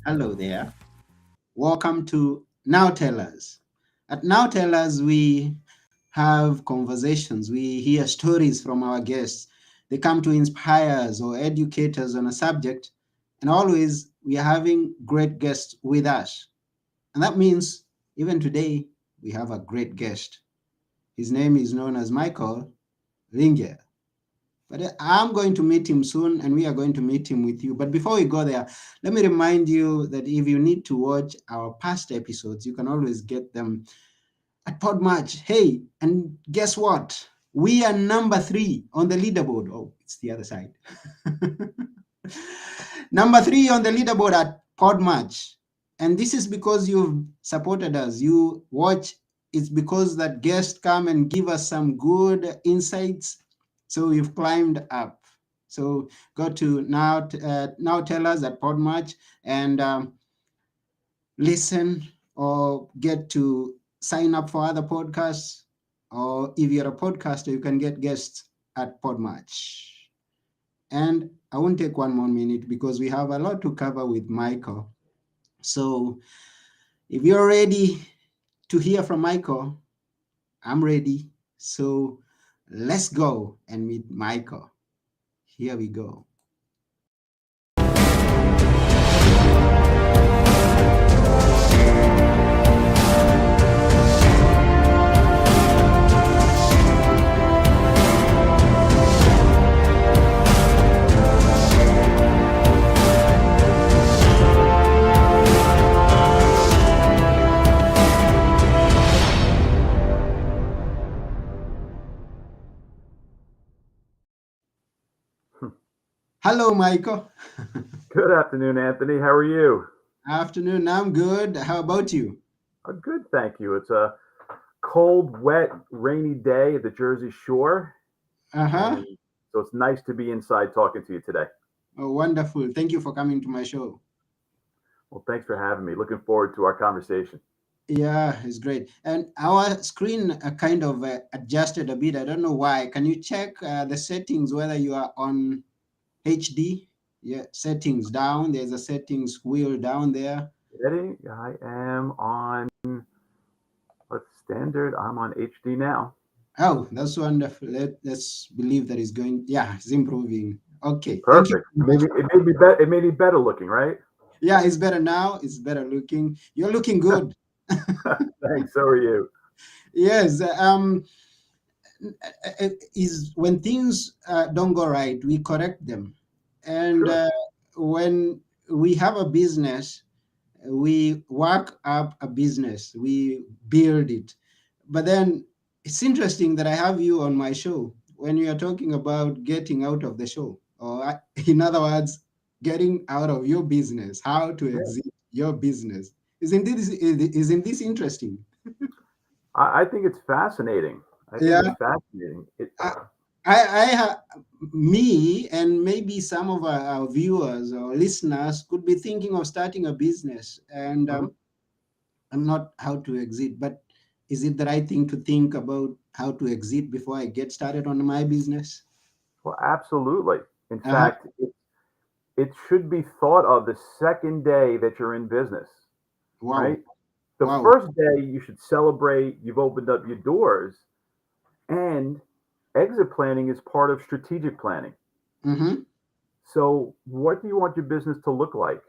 Hello there. Welcome to Now Tell Us. At Now Tell Us, we have conversations, we hear stories from our guests. They come to inspire us or educate us on a subject, and always we are having great guests with us. And that means even today, we have a great guest. His name is known as Michael Ringel. But I'm going to meet him soon, and we are going to meet him with you. But before we go there, let me remind you that if you need to watch our past episodes, you can always get them at Podmatch. Hey, and guess what? We are number 3 on the leaderboard. Oh, it's the other side. Number 3 on the leaderboard at Podmatch. And this is because you've supported us. You watch, it's because that guests come and give us some good insights. So we've climbed up. So go to now tell us at Podmatch and listen or get to sign up for other podcasts. Or if you're a podcaster, you can get guests at Podmatch. And I won't take one more minute because we have a lot to cover with Michael. So if you're ready to hear from Michael, I'm ready. So let's go and meet Michael. Here we go. Hello, Michael. Good afternoon, Anthony. How are you? Afternoon. I'm good. How about you? Good, thank you. It's a cold, wet, rainy day at the Jersey Shore, Uh huh. and so it's nice to be inside talking to you today. Oh, wonderful. Thank you for coming to my show. Well, thanks for having me. Looking forward to our conversation. Yeah, it's great. And our screen kind of adjusted a bit. I don't know why. Can you check the settings whether you are on HD? Yeah, settings down. There's a settings wheel down there. Ready? I am on what's standard. I'm on HD now. Oh, that's wonderful. Let's believe that it's going. Yeah, it's improving. Okay, thank you Perfect. very much. It made me better. It made me better looking, right? Yeah, it's better now. It's better looking. You're looking good. Thanks. So are you. Yes. Is when things don't go right, we correct them, and Sure. when we have a business, we work up a business, we build it. But then it's interesting that I have you on my show when you are talking about getting out of the show, or in other words, getting out of your business, how to Yeah. exit your business. Isn't this interesting? I think it's fascinating. I think it's Yeah. fascinating. Me and maybe some of our viewers or listeners could be thinking of starting a business and Mhm. not how to exit, but is it the right thing to think about how to exit before I get started on my business? Well, absolutely. In Uh-huh. fact, it should be thought of the second day that you're in business, Wow. right? The Wow. first day you should celebrate you've opened up your doors, and exit planning is part of strategic planning. Mm-hmm. So, what do you want your business to look like?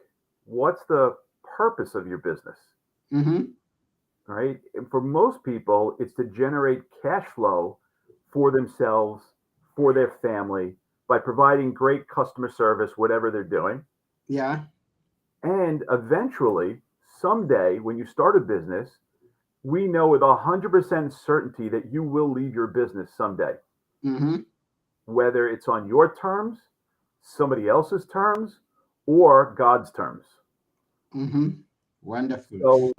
What's the purpose of your business, Mm-hmm. right? And for most people, it's to generate cash flow for themselves, for their family, by providing great customer service, whatever they're doing. Yeah. And eventually, someday, when you start a business, we know with 100% certainty that you will leave your business someday, Mm-hmm. whether it's on your terms, somebody else's terms, or God's terms. Mm-hmm. Wonderful. So,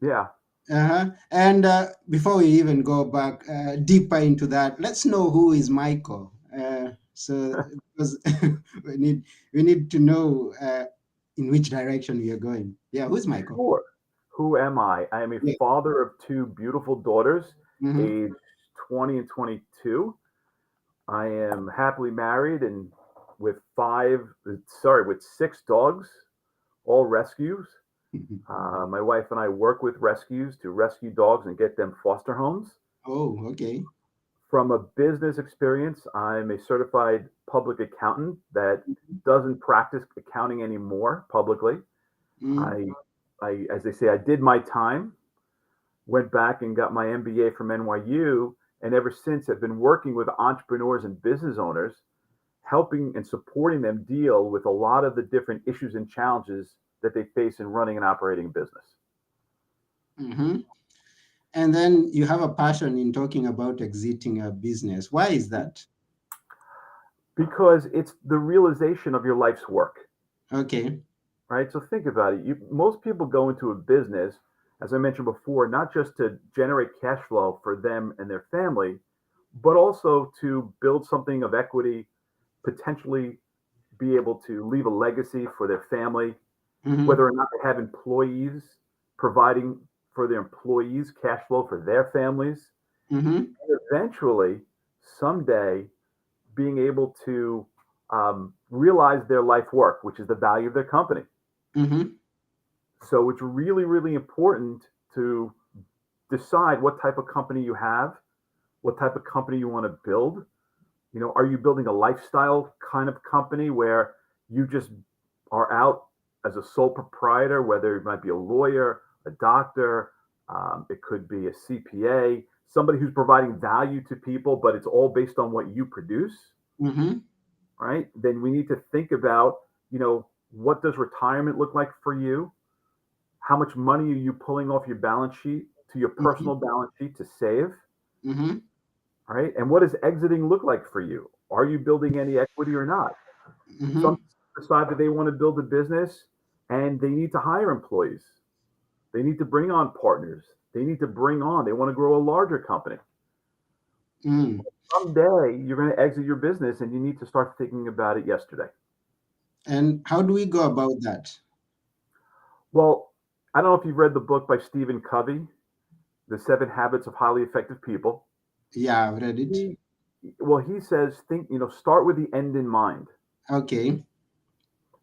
yeah, Uh-huh. And before we even go back deeper into that, let's know who is Michael. So because we need to know in which direction we are going. Yeah, who's Michael? sure. Who am I? I am a Yeah. father of two beautiful daughters, Mm-hmm. aged 20 and 22. I am happily married and with with six dogs, all rescues. My wife and I work with rescues to rescue dogs and get them foster homes. Oh, okay. From a business experience, I'm a certified public accountant that doesn't practice accounting anymore publicly. Mm, I, as they say, I did my time, went back and got my MBA from NYU, and ever since have been working with entrepreneurs and business owners, helping and supporting them deal with a lot of the different issues and challenges that they face in running and operating a business. hmm. And then you have a passion in talking about exiting a business. Why is that? Because it's the realization of your life's work, Okay. right? So think about it. Most people go into a business, as I mentioned before, not just to generate cash flow for them and their family, but also to build something of equity, potentially be able to leave a legacy for their family, Mm-hmm. whether or not they have employees, providing for their employees cash flow for their families, Mm-hmm. and eventually, someday, being able to realize their life work, which is the value of their company. Mm-hmm. So it's really, really important to decide what type of company you have, what type of company you want to build. Are you building a lifestyle kind of company where you just are out as a sole proprietor, whether it might be a lawyer, a doctor, it could be a CPA, somebody who's providing value to people, but it's all based on what you produce, Mm-hmm. right? Then we need to think about, what does retirement look like for you? How much money are you pulling off your balance sheet to your Mm-hmm. personal balance sheet to save? Mm-hmm. Right? And what does exiting look like for you? Are you building any equity or not? Some Mm-hmm. decide that they want to build a business and they need to hire employees. They need to bring on partners. They want to grow a larger company. Mm. Someday you're going to exit your business and you need to start thinking about it yesterday. And how do we go about that? Well, I don't know if you've read the book by Stephen Covey, The 7 Habits of Highly Effective People. Yeah, I've read it. He, he says, start with the end in mind. Okay.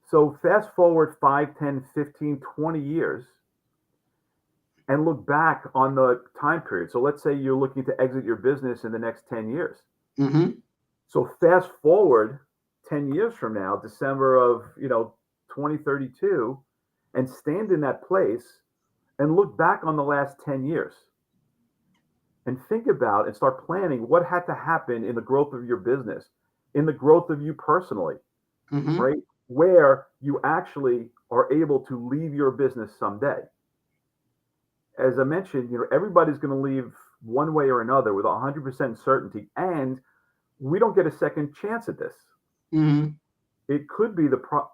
So fast forward 5, 10, 15, 20 years and look back on the time period. So let's say you're looking to exit your business in the next 10 years. Mm-hmm. So fast forward 10 years from now, December of, 2032, and stand in that place and look back on the last 10 years and think about and start planning what had to happen in the growth of your business, in the growth of you personally, Mm-hmm. right? Where you actually are able to leave your business someday. As I mentioned, everybody's going to leave one way or another with 100% certainty, and we don't get a second chance at this. Mm-hmm. It could be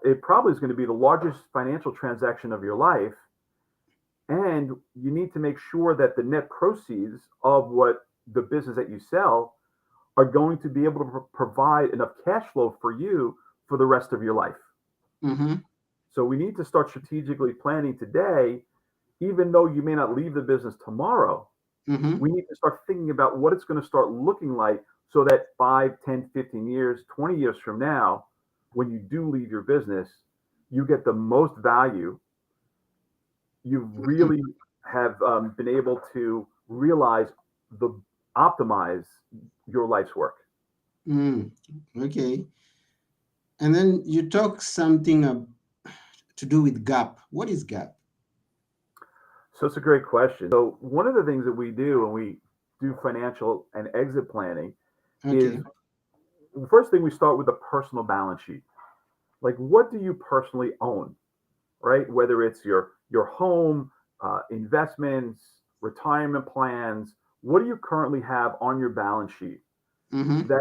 it probably is going to be the largest financial transaction of your life, and you need to make sure that the net proceeds of what the business that you sell are going to be able to provide enough cash flow for you for the rest of your life. Mm-hmm. So we need to start strategically planning today, even though you may not leave the business tomorrow. Mm-hmm. We need to start thinking about what it's going to start looking like so that 5, 10, 15 years, 20 years from now, when you do leave your business, you get the most value. You really have been able to realize the optimize your life's work. Mm. Okay. And then you talk something to do with gap. What is gap? So it's a great question. So one of the things that we do when we do financial and exit planning is, Okay. the first thing we start with a personal balance sheet. Like, what do you personally own, right? Whether it's your home, investments, retirement plans, what do you currently have on your balance sheet Mm-hmm.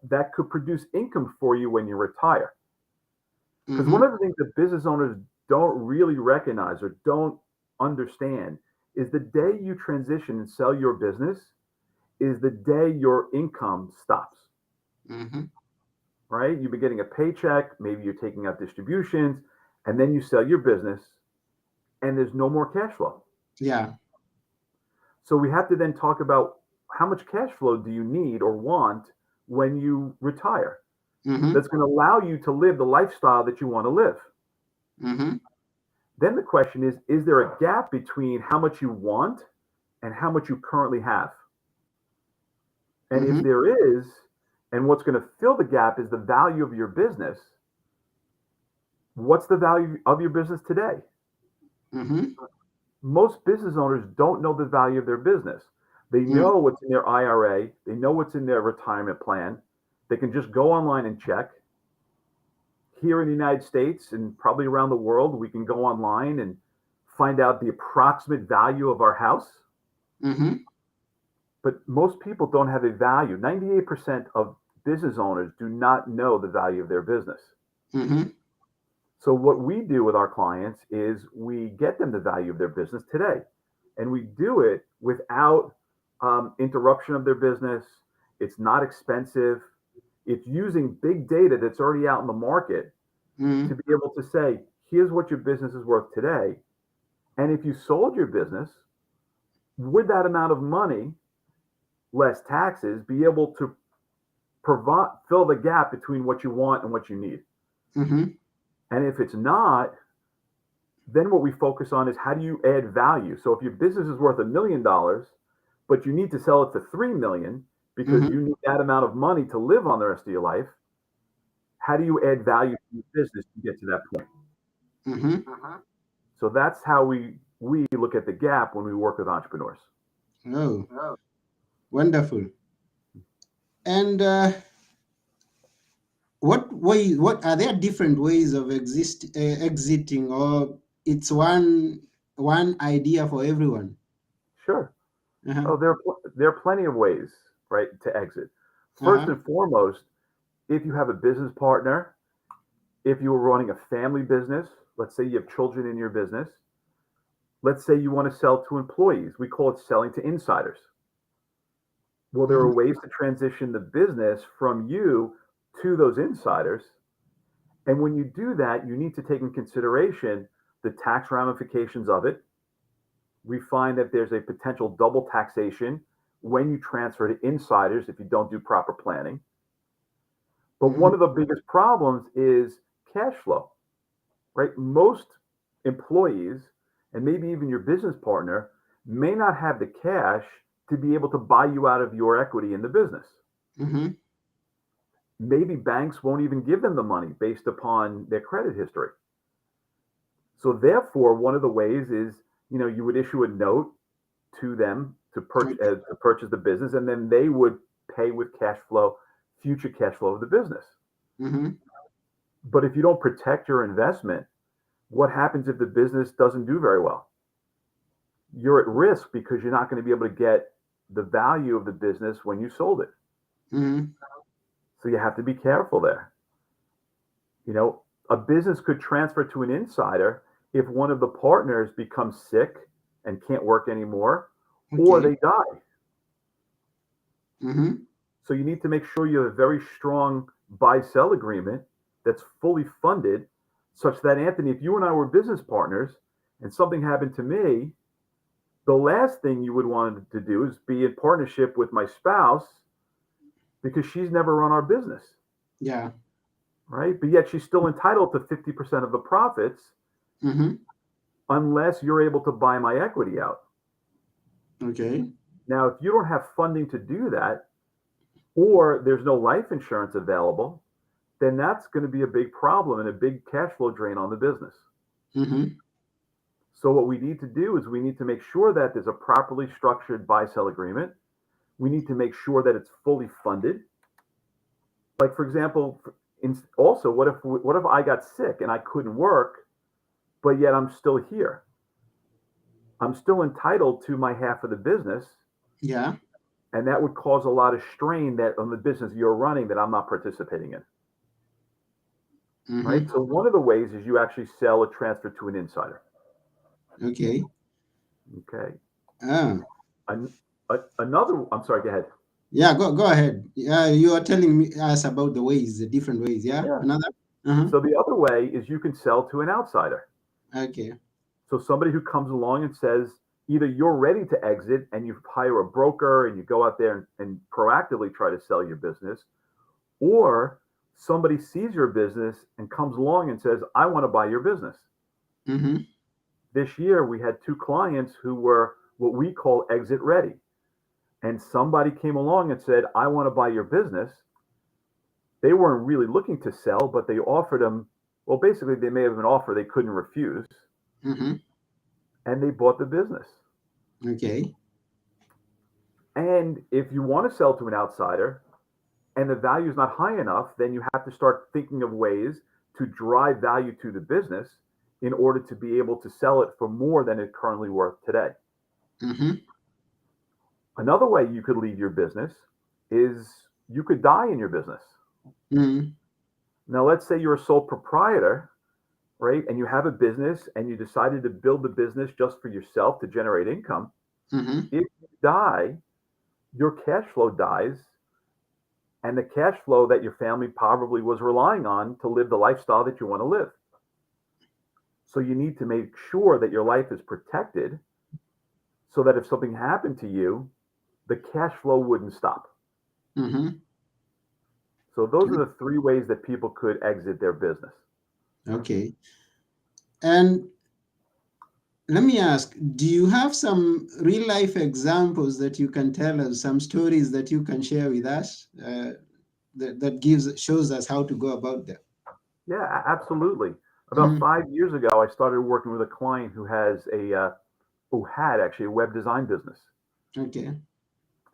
that could produce income for you when you retire? Because one Mm-hmm. of the things that business owners don't really recognize or don't understand is the day you transition and sell your business is the day your income stops, Mm-hmm. right? You've been getting a paycheck, maybe you're taking out distributions, and then you sell your business and there's no more cash flow. Yeah. So we have to then talk about how much cash flow do you need or want when you retire Mm-hmm. that's going to allow you to live the lifestyle that you want to live. Mm-hmm. Then the question is there a gap between how much you want and how much you currently have? And if Mm-hmm. there is, and what's going to fill the gap is the value of your business, what's the value of your business today? Mm-hmm. Most business owners don't know the value of their business. They know what's in their IRA, they know what's in their retirement plan. They can just go online and check. Here in the United States and probably around the world, we can go online and find out the approximate value of our house. Mm-hmm. But most people don't have a value. 98% of business owners do not know the value of their business. Mm-hmm. So what we do with our clients is we get them the value of their business today, and we do it without interruption of their business. It's not expensive. It's using big data that's already out in the market Mm-hmm. to be able to say, here's what your business is worth today. And if you sold your business with that amount of money, less taxes, be able to provide, fill the gap between what you want and what you need. Mm-hmm. And if it's not, then what we focus on is how do you add value? So if your business is worth $1 million, but you need to sell it for 3 million because Mm-hmm. you need that amount of money to live on the rest of your life, how do you add value to your business to get to that point? Mm-hmm. So that's how we look at the gap when we work with entrepreneurs. Oh, wonderful. And what are there different ways of exiting, or it's one idea for everyone? Sure. Uh-huh. Oh, there are plenty of ways, right, to exit. First Uh-huh. and foremost, if you have a business partner, if you were running a family business, let's say you have children in your business, let's say you want to sell to employees. We call it selling to insiders. Well, there Mm-hmm. are ways to transition the business from you to those insiders. And when you do that, you need to take in consideration the tax ramifications of it. We find that there's a potential double taxation when you transfer to insiders if you don't do proper planning. But Mm-hmm. one of the biggest problems is cash flow, right? Most employees and maybe even your business partner may not have the cash to be able to buy you out of your equity in the business. Mm-hmm. Maybe banks won't even give them the money based upon their credit history. So therefore, one of the ways is, you would issue a note to them Okay. to purchase the business, and then they would pay with cash flow, future cash flow of the business. Mm-hmm. But if you don't protect your investment, what happens if the business doesn't do very well? You're at risk because you're not going to be able to get the value of the business when you sold it. Mm-hmm. So you have to be careful there. You know, a business could transfer to an insider if one of the partners becomes sick and can't work anymore, or Okay. they die. Mm-hmm. So you need to make sure you have a very strong buy sell agreement that's fully funded, such that, Anthony, if you and I were business partners and something happened to me, the last thing you would want to do is be in partnership with my spouse because she's never run our business, Yeah. right? But yet she's still entitled to 50% of the profits Mm-hmm. unless you're able to buy my equity out. Okay. Now, if you don't have funding to do that, or there's no life insurance available, then that's going to be a big problem and a big cash flow drain on the business. Mm-hmm. So what we need to do is we need to make sure that there's a properly structured buy sell agreement. We need to make sure that it's fully funded. Like, for example, also, what if I got sick and I couldn't work, but yet I'm still here? I'm still entitled to my half of the business, Yeah. and that would cause a lot of strain that on the business you're running that I'm not participating in. Right. Mm-hmm. So one of the ways is you actually sell a transfer to an insider. Okay. Okay. Ah. An, Another. I'm sorry. Go ahead. Yeah. Go ahead. Yeah. You are telling me us about the ways, the different ways. Yeah. Yeah. Another. Uh-huh. So the other way is you can sell to an outsider. Okay. So somebody who comes along and says either you're ready to exit and you hire a broker and you go out there and proactively try to sell your business, or somebody sees your business and comes along and says, I want to buy your business. Mm-hmm. this year we had two clients who were what we call exit ready. And somebody came along and said, I want to buy your business. They weren't really looking to sell, but they offered them, well, basically, they may have an offer they couldn't refuse, Mm-hmm. and they bought the business. Okay. And if you want to sell to an outsider and the value is not high enough, then you have to start thinking of ways to drive value to the business in order to be able to sell it for more than it's currently worth today. Mm-hmm. Another way you could leave your business is you could die in your business. Mm-hmm. Now, let's say you're a sole proprietor, right? And you have a business and you decided to build the business just for yourself to generate income. Mm-hmm. If you die, your cash flow dies, and the cash flow that your family probably was relying on to live the lifestyle that you want to live. So you need to make sure that your life is protected so that if something happened to you, the cash flow wouldn't stop. Mm-hmm. So those are the three ways that people could exit their business. Okay. And let me ask, do you have some real life examples that you can tell us, some stories that you can share with us that shows us how to go about that? Yeah, absolutely. About Mm-hmm. 5 years ago, I started working with a client who had actually a web design business. Okay.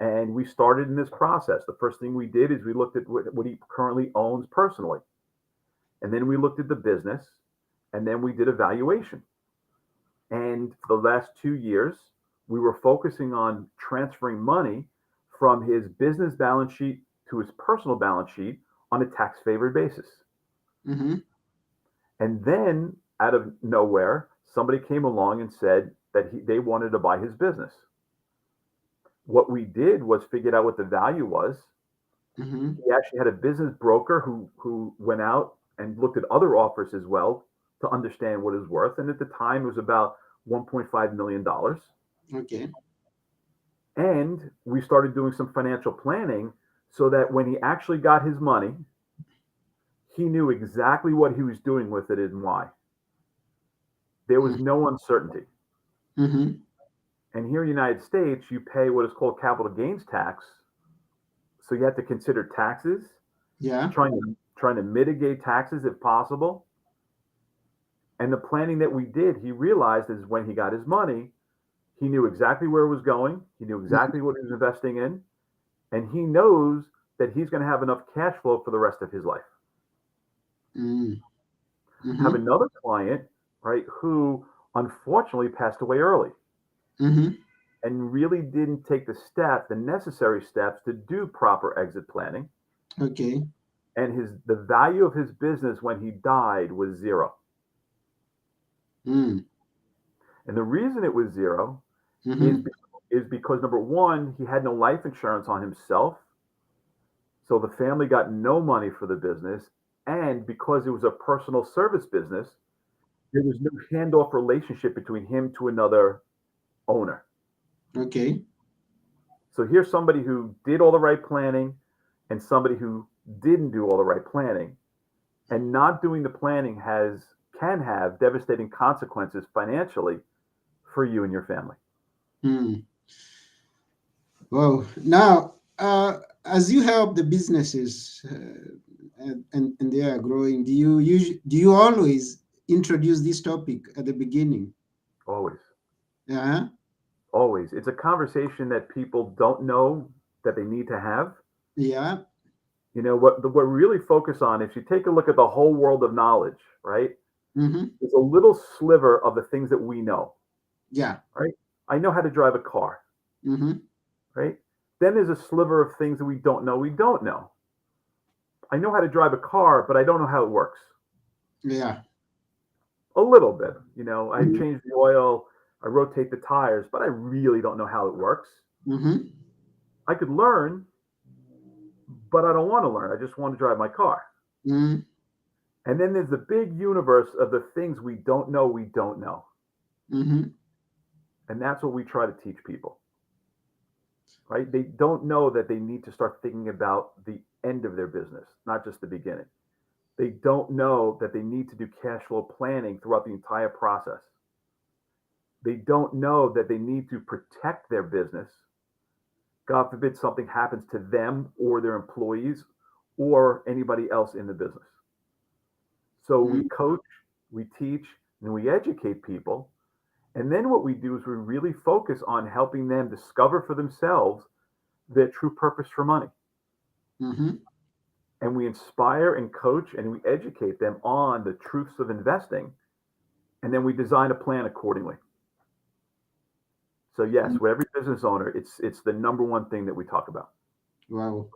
And we started in this process. The first thing we did is we looked at what he currently owns personally. And then we looked at the business, and then we did evaluation. And for the last 2 years, we were focusing on transferring money from his business balance sheet to his personal balance sheet on a tax favored basis. Mm-hmm. And then out of nowhere, somebody came along and said that they wanted to buy his business. What we did was figured out what the value was. Mm-hmm. He actually had a business broker who went out and looked at other offers as well to understand what it was worth. And at the time, it was about $1.5 million. Okay. And we started doing some financial planning so that when he actually got his money, he knew exactly what he was doing with it and why. There was no uncertainty. Mm-hmm. And here in the United States, you pay what is called capital gains tax. So you have to consider taxes, Yeah. trying to mitigate taxes if possible. And the planning that we did, he realized is when he got his money, he knew exactly where it was going. He knew exactly what he was investing in. And he knows that he's going to have enough cash flow for the rest of his life. Mm-hmm. Have Mm-hmm. another client, right, who unfortunately passed away early Mm-hmm. and really didn't take the necessary steps to do proper exit planning. Okay. And the value of his business when he died was zero. Mm. And the reason it was zero is Mm-hmm. is because number one, he had no life insurance on himself, so the family got no money for the business, and because it was a personal service business, there was no handoff relationship between him to another owner. Okay. So here's somebody who did all the right planning and somebody who didn't do all the right planning. And not doing the planning can have devastating consequences financially for you and your family. Mm. Wow. Now, as you help the businesses and they are growing, do you always introduce this topic at the beginning? Always. Yeah. Always. It's a conversation that people don't know that they need to have. Yeah. What we really focus on, if you take a look at the whole world of knowledge, right? Mm-hmm. It's a little sliver of the things that we know, Yeah. right? I know how to drive a car, Mm-hmm. right? Then there's a sliver of things that we don't know. We don't know. I know how to drive a car, but I don't know how it works. Yeah. A little bit. I Mm-hmm. change the oil, I rotate the tires, but I really don't know how it works. Mm-hmm. I could learn, but I don't want to learn. I just want to drive my car. Mm-hmm. And then there's the big universe of the things we don't know, Mm-hmm. And that's what we try to teach people, right? They don't know that they need to start thinking about the end of their business, not just the beginning. They don't know that they need to do cash flow planning throughout the entire process. They don't know that they need to protect their business. God forbid something happens to them or their employees or anybody else in the business. So we Mm-hmm. coach, we teach, and we educate people. And then what we do is we really focus on helping them discover for themselves their true purpose for money. Mm-hmm. And we inspire and coach and we educate them on the truths of investing. And then we design a plan accordingly. So yes, with every business owner, it's the number one thing that we talk about. Wow.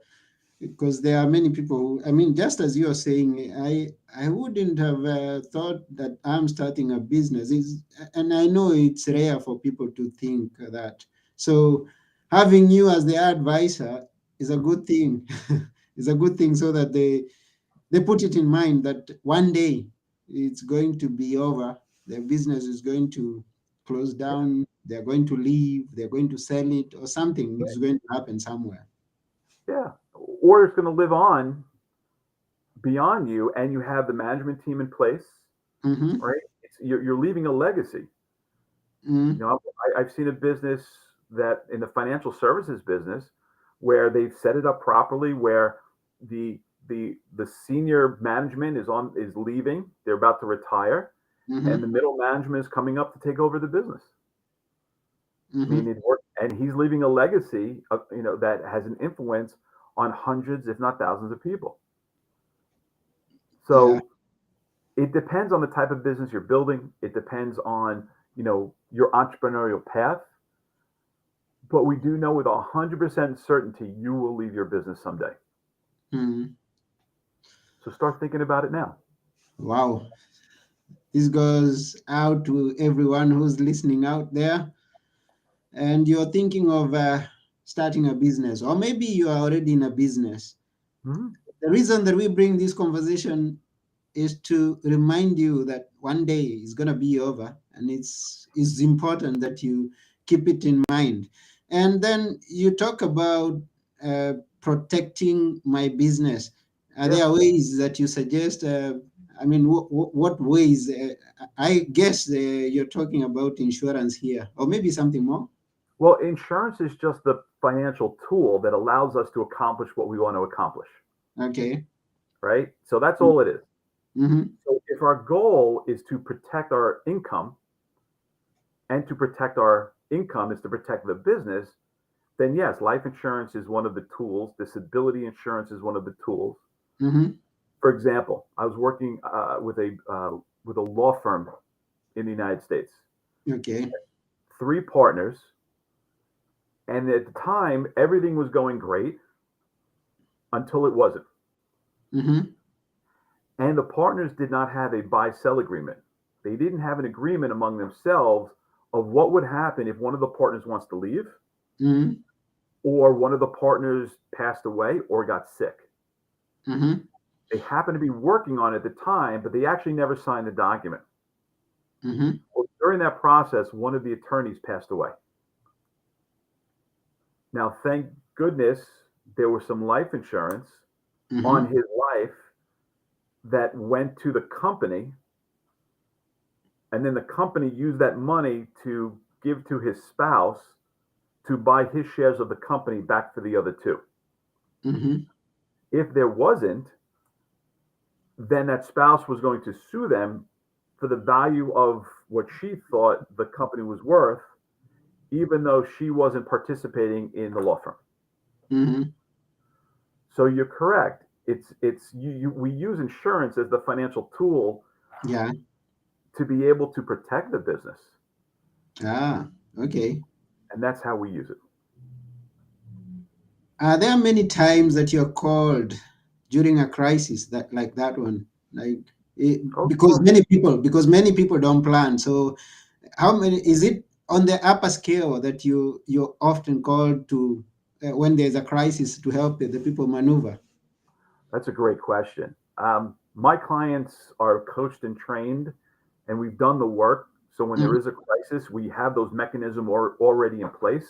Because there are many people who, I mean, just as you are saying, I wouldn't have thought that I'm starting a business. And I know it's rare for people to think that. So having you as the advisor is a good thing. It's a good thing so that they put it in mind that one day it's going to be over. The business is going to close down. They're going to leave. They're going to sell it, or something is going to happen somewhere. Yeah. Or it's going to live on beyond you and you have the management team in place, Mm-hmm. right? You're leaving a legacy. Mm-hmm. You know, I've seen a business that in the financial services business where they've set it up properly, where the senior management is leaving, they're about to retire, and the Mm-hmm. middle management is coming up to take over the business. I mean, Mm-hmm. it worked, and he's leaving a legacy of, that has an influence on hundreds, if not thousands, of people. Yeah. So it depends on the type of business you're building. It depends on your entrepreneurial path. But we do know with 100% certainty you will leave your business someday. Mm. So start thinking about it now. Wow. This goes out to everyone who's listening out there, and you're thinking of starting a business, or maybe you are already in a business. Mhm. The reason that we bring this conversation is to remind you that one day is going to be over, and it's important that you keep it in mind. And then you talk about protecting my business. Are Yeah. there ways that you suggest? I mean, what ways? I guess you're talking about insurance here, or maybe something more. Well, insurance is just the financial tool that allows us to accomplish what we want to accomplish, Okay. right? So that's all it is. Mm-hmm. So if our goal is to protect our income and to protect our income is to protect the business, then yes, life insurance is one of the tools. Disability insurance is one of the tools. Mm-hmm. For example, I was working with a law firm in the United States, Okay. three partners, and at the time everything was going great until it wasn't. Mm-hmm. And the partners did not have a buy-sell agreement. They didn't have an agreement among themselves of what would happen if one of the partners wants to leave, Mm-hmm. or one of the partners passed away or got sick. Mm-hmm. They happened to be working on it at the time, but they actually never signed the document. Mm-hmm. Well, during that process, one of the attorneys passed away. Now, thank goodness there was some life insurance on Mm-hmm. his life that went to the company, and then the company used that money to give to his spouse to buy his shares of the company back for the other two. Mm-hmm. If there wasn't, then that spouse was going to sue them for the value of what she thought the company was worth, even though she wasn't participating in the law firm. Mm-hmm. So you're correct. We use insurance as the financial tool Yeah. to be able to protect the business, Ah, okay. and that's how we use it. Are there many times that you're called during a crisis that like that one? Like Oh, sure. because many people don't plan. So how many is it on the upper scale that you're often called to when there's a crisis to help the people maneuver? That's a great question. My clients are coached and trained, and we've done the work. So when there Mm-hmm. is a crisis, we have those mechanisms already in place,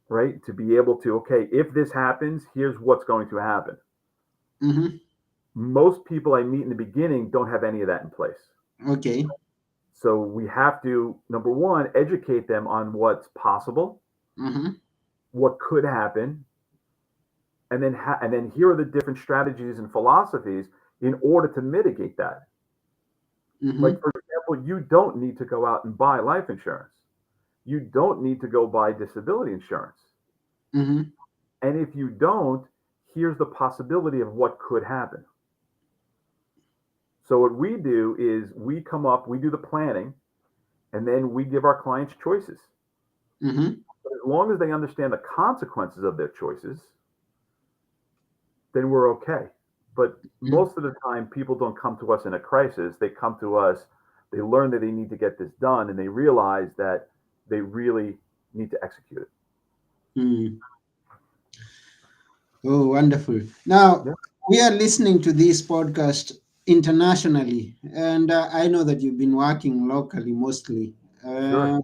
right? To be able to, okay, if this happens, here's what's going to happen. Mm-hmm. Most people I meet in the beginning don't have any of that in place. Okay. So we have to, number one, educate them on what's possible, Mm-hmm. what could happen, and then and then here are the different strategies and philosophies in order to mitigate that. Like Mm-hmm. for example, you don't need to go out and buy life insurance. You don't need to go buy disability insurance. Mm-hmm. And if you don't, here's the possibility of what could happen. So what we do is we come up, we do the planning, and then we give our clients choices. Mm-hmm. But as long as they understand the consequences of their choices, then we're okay. But most of the time, people don't come to us in a crisis. They come to us, they learn that they need to get this done, and they realize that they really need to execute it. Mm. Oh, wonderful. Now, Yeah, we are listening to this podcast internationally, and I know that you've been working locally mostly. sure. Uh,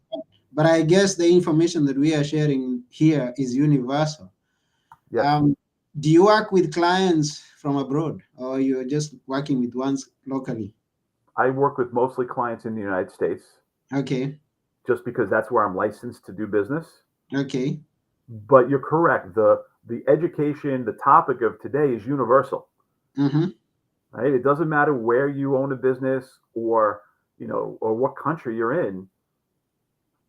but I guess the information that we are sharing here is universal. Yes. Um, do you work with clients from abroad, or you're just working with ones locally? I work with mostly clients in the United States Okay, just because that's where I'm licensed to do business. okay. But you're correct. The education, the topic of today is universal, Mm-hmm. right? It doesn't matter where you own a business or, or what country you're in.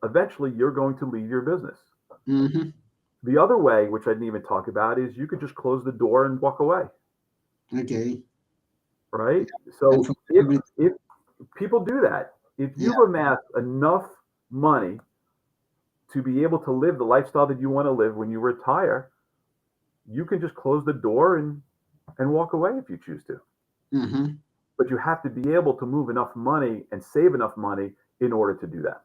Eventually, you're going to leave your business. Mm-hmm. The other way, which I didn't even talk about, is you could just close the door and walk away, Okay. right? And So from if every, if people do that, if yeah. you've amassed enough money to be able to live the lifestyle that you want to live when you retire, you can just close the door and walk away if you choose to. Mm-hmm. But you have to be able to move enough money and save enough money in order to do that.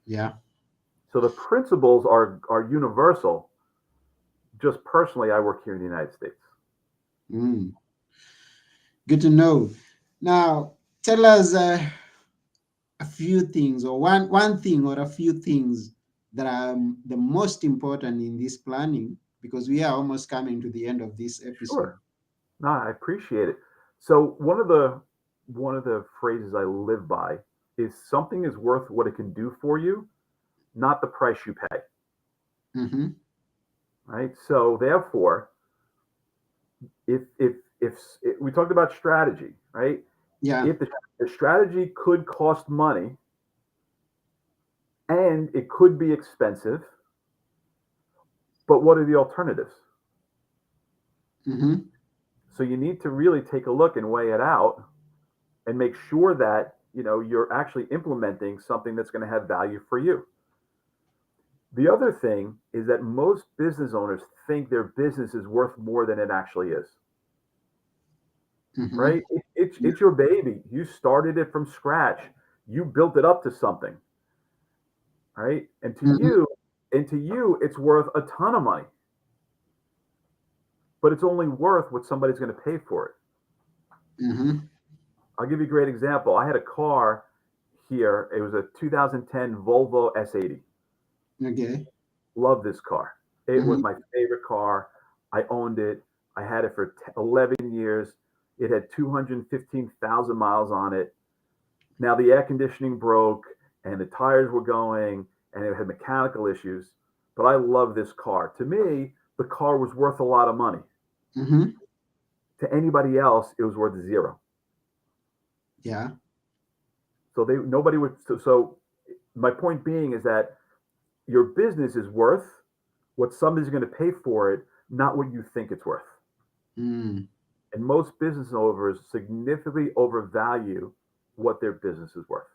Yeah. So the principles are universal. Just personally, I work here in the United States. Mm. Good to know. Now, tell us a few things, or one thing, or a few things that are the most important in this planning, because we are almost coming to the end of this episode. Sure. No, I appreciate it. So one of the phrases I live by is something is worth what it can do for you, not the price you pay. Mm-hmm. Right. So therefore, if we talked about strategy, right? Yeah. If the strategy could cost money and it could be expensive, but what are the alternatives? Mm-hmm. So you need to really take a look and weigh it out and make sure that you're actually implementing something that's going to have value for you. The other thing is that most business owners think their business is worth more than it actually is. Mm-hmm. Right? It's Yeah. it's your baby. You started it from scratch. You built it up to something, right? Mm-hmm. And to you, it's worth a ton of money, but it's only worth what somebody's going to pay for it. Mm-hmm. I'll give you a great example. I had a car here. It was a 2010 Volvo S80. Okay. Love this car. It was Mm-hmm. my favorite car. I owned it. I had it for 11 years. It had 215,000 miles on it. Now the air conditioning broke and the tires were going and it had mechanical issues, but I love this car. To me, the car was worth a lot of money. Mm-hmm. To anybody else, it was worth zero. Yeah. So they nobody would. So my point being is that your business is worth what somebody's going to pay for it, not what you think it's worth. Mm. And most business owners significantly overvalue what their business is worth.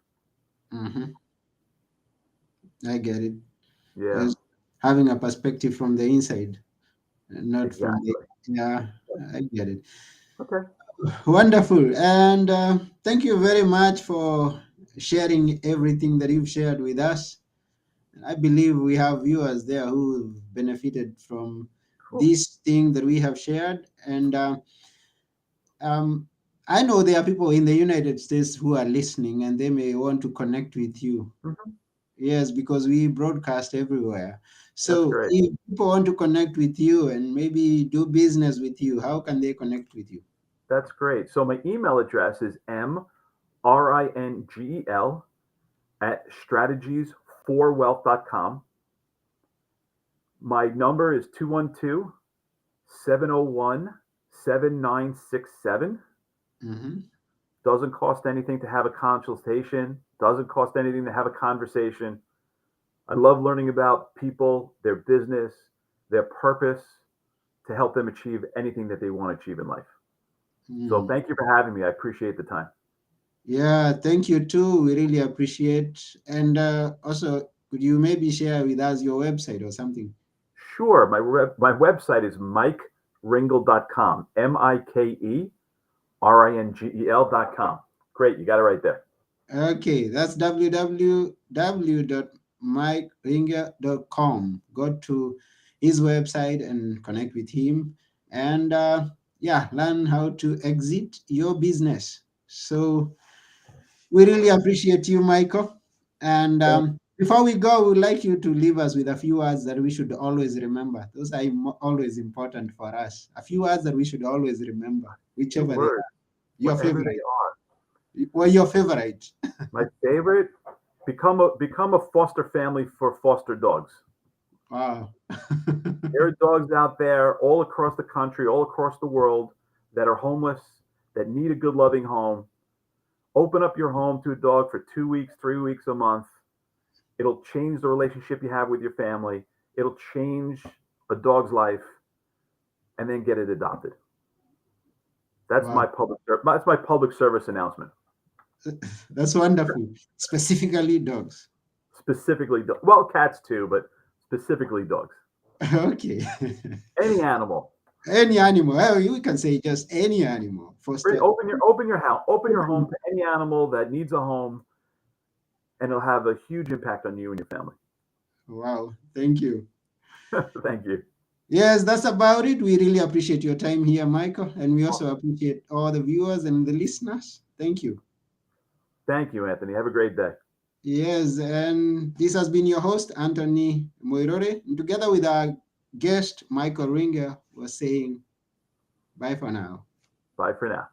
Mm-hmm. I get it. Yeah, It's having a perspective from the inside, not from the, exactly. yeah, I get it. Okay. Wonderful. And thank you very much for sharing everything that you've shared with us. I believe we have viewers there who benefited from Cool. this thing that we have shared. And um, I know there are people in the United States who are listening and they may want to connect with you. Mhm. Yes, because we broadcast everywhere. That's So great. if people want to connect with you and maybe do business with you, how can they connect with you? That's great. So my email address is Ringel at strategiesforwealth.com. My number is 212-701-7967. Mhm. Doesn't cost anything to have a consultation, doesn't cost anything to have a conversation. I love learning about people, their business, their purpose to help them achieve anything that they want to achieve in life. So Mm. thank you for having me. I appreciate the time. Yeah, thank you too. We really appreciate. And also, could you maybe share with us your website or something? Sure. My website is mikeringel.com. MikeRingel.com. Great. You got it right there. Okay, that's www.mikeringer.com. Go to his website and connect with him, and yeah, learn how to exit your business. So we really appreciate you, Michael. And Thank, before we go, we'd like you to leave us with a few words that we should always remember. Those are always important for us. A few words that we should always remember, few whichever they words, are. Your whatever they favorite. are. What your favorite? My favorite, become a foster family for foster dogs. Wow. There are dogs out there all across the country, all across the world that are homeless, that need a good, loving home. Open up your home to a dog for 2 weeks, 3 weeks, a month. It'll change the relationship you have with your family. It'll change a dog's life, and then get it adopted. Wow. That's my public service announcement. That's wonderful. Specifically dogs. Specifically, well, cats too, but specifically dogs. Okay. Any animal. Any animal. Well, you can say just any animal. Foster. Open your home to any animal that needs a home, and it'll have a huge impact on you and your family. Wow. Thank you. Thank you. Yes, that's about it. We really appreciate your time here, Michael. And we also appreciate all the viewers and the listeners. Thank you. Thank you, Anthony. Have a great day. Yes, and this has been your host, Anthony Moirore. And together with our guest, Michael Ringer, was saying bye for now. Bye for now.